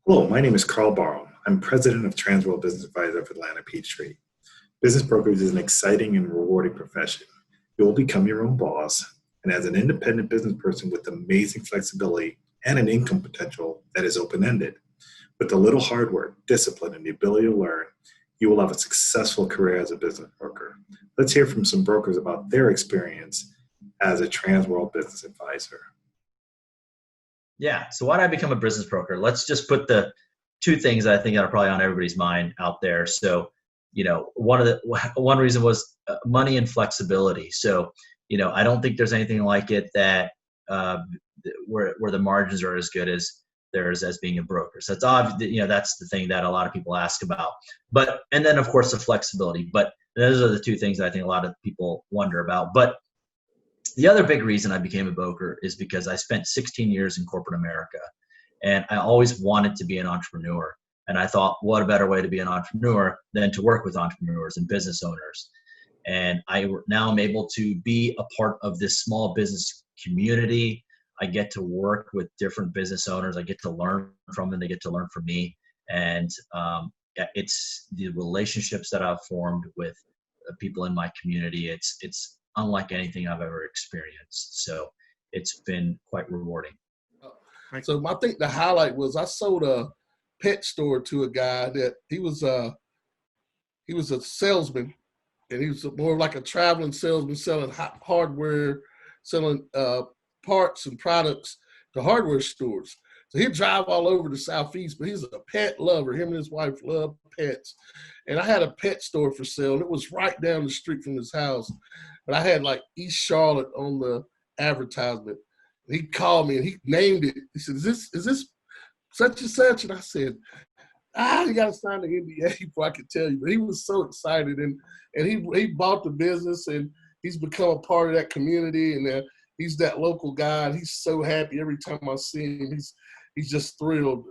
Hello, my name is Carl Barham. I'm president of Transworld Business Advisor of Atlanta Peachtree. Business brokerage is an exciting and rewarding profession. You will become your own boss, and as an independent business person with amazing flexibility and an income potential that is open-ended. With a little hard work, discipline, and the ability to learn, you will have a successful career as a business broker. Let's hear from some brokers about their experience as a Transworld Business Advisor. Yeah. So why did I become a business broker? Let's just put the two things that I think are probably on everybody's mind out there. So, one reason was money and flexibility. So, I don't think there's anything like it that where the margins are as good as theirs as being a broker. So it's obvious, that's the thing that a lot of people ask about. And then of course the flexibility. But those are the two things that I think a lot of people wonder about. But the other big reason I became a broker is because I spent 16 years in corporate America, and I always wanted to be an entrepreneur. And I thought, what a better way to be an entrepreneur than to work with entrepreneurs and business owners. And now I'm able to be a part of this small business community. I get to work with different business owners. I get to learn from them. They get to learn from me. And it's the relationships that I've formed with people in my community. It's unlike anything I've ever experienced. So it's been quite rewarding. So I think the highlight was I sold a pet store to a guy that he was a salesman, and he was more like a traveling salesman selling hardware, selling parts and products to hardware stores. So he'd drive all over the Southeast, but he's a pet lover. Him and his wife love pets. And I had a pet store for sale, and it was right down the street from his house. But I had like East Charlotte on the advertisement. And he called me and he named it. He said, is this such and such? And I said, you got to sign the NDA before I could tell you. But he was so excited. And he bought the business, and he's become a part of that community. And he's that local guy. And he's so happy every time I see him. He's just thrilled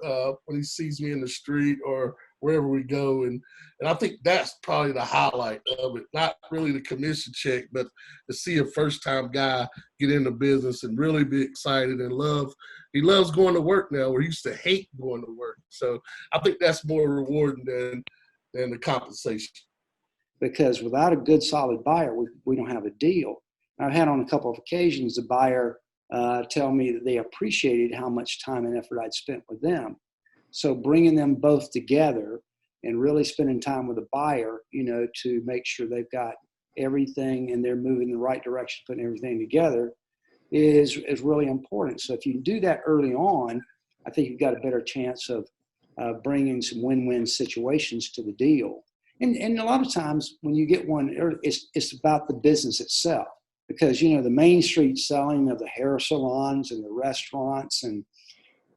when he sees me in the street or wherever we go. And I think that's probably the highlight of it. Not really the commission check, but to see a first-time guy get into business and really be excited and he loves going to work now, where he used to hate going to work. So I think that's more rewarding than the compensation. Because without a good, solid buyer, we don't have a deal. I've had on a couple of occasions a buyer tell me that they appreciated how much time and effort I'd spent with them. So bringing them both together and really spending time with the buyer, to make sure they've got everything and they're moving in the right direction, putting everything together is really important. So if you do that early on, I think you've got a better chance of bringing some win-win situations to the deal. And a lot of times when you get one, it's about the business itself. Because, the Main Street selling of the hair salons and the restaurants and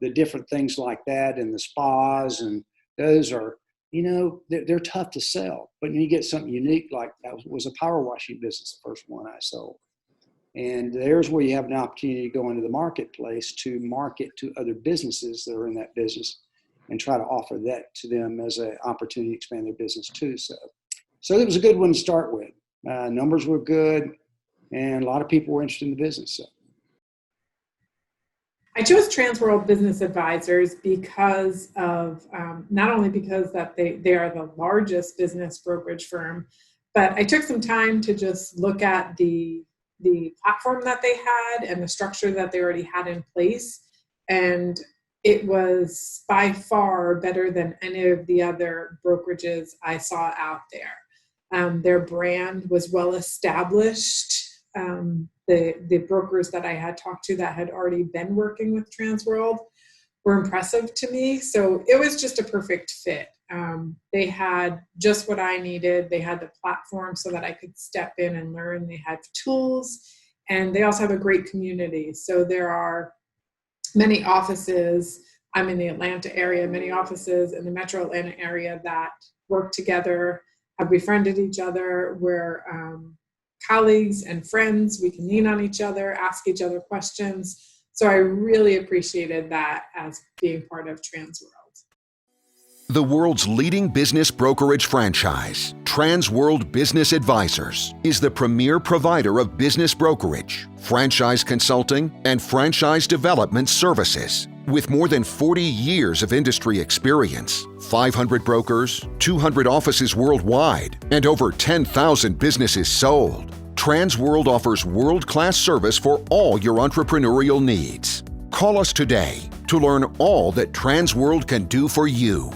the different things like that and the spas, and those are, they're tough to sell. But when you get something unique, like that was a power washing business, the first one I sold. And there's where you have an opportunity to go into the marketplace to market to other businesses that are in that business and try to offer that to them as an opportunity to expand their business too. So it was a good one to start with. Numbers were good. And a lot of people were interested in the business. So. I chose Transworld Business Advisors because of, not only because that they are the largest business brokerage firm, but I took some time to just look at the platform that they had and the structure that they already had in place. And it was by far better than any of the other brokerages I saw out there. Their brand was well established. The brokers that I had talked to that had already been working with Transworld were impressive to me. So it was just a perfect fit. They had just what I needed. They had the platform so that I could step in and learn. They had tools, and they also have a great community. So there are many offices. I'm in the Atlanta area, many offices in the metro Atlanta area that work together, have befriended each other. We're colleagues and friends. We can lean on each other, ask each other questions. So I really appreciated that as being part of Transworld. The world's leading business brokerage franchise, Transworld Business Advisors, is the premier provider of business brokerage, franchise consulting, and franchise development services. With more than 40 years of industry experience, 500 brokers, 200 offices worldwide, and over 10,000 businesses sold, Transworld offers world-class service for all your entrepreneurial needs. Call us today to learn all that Transworld can do for you.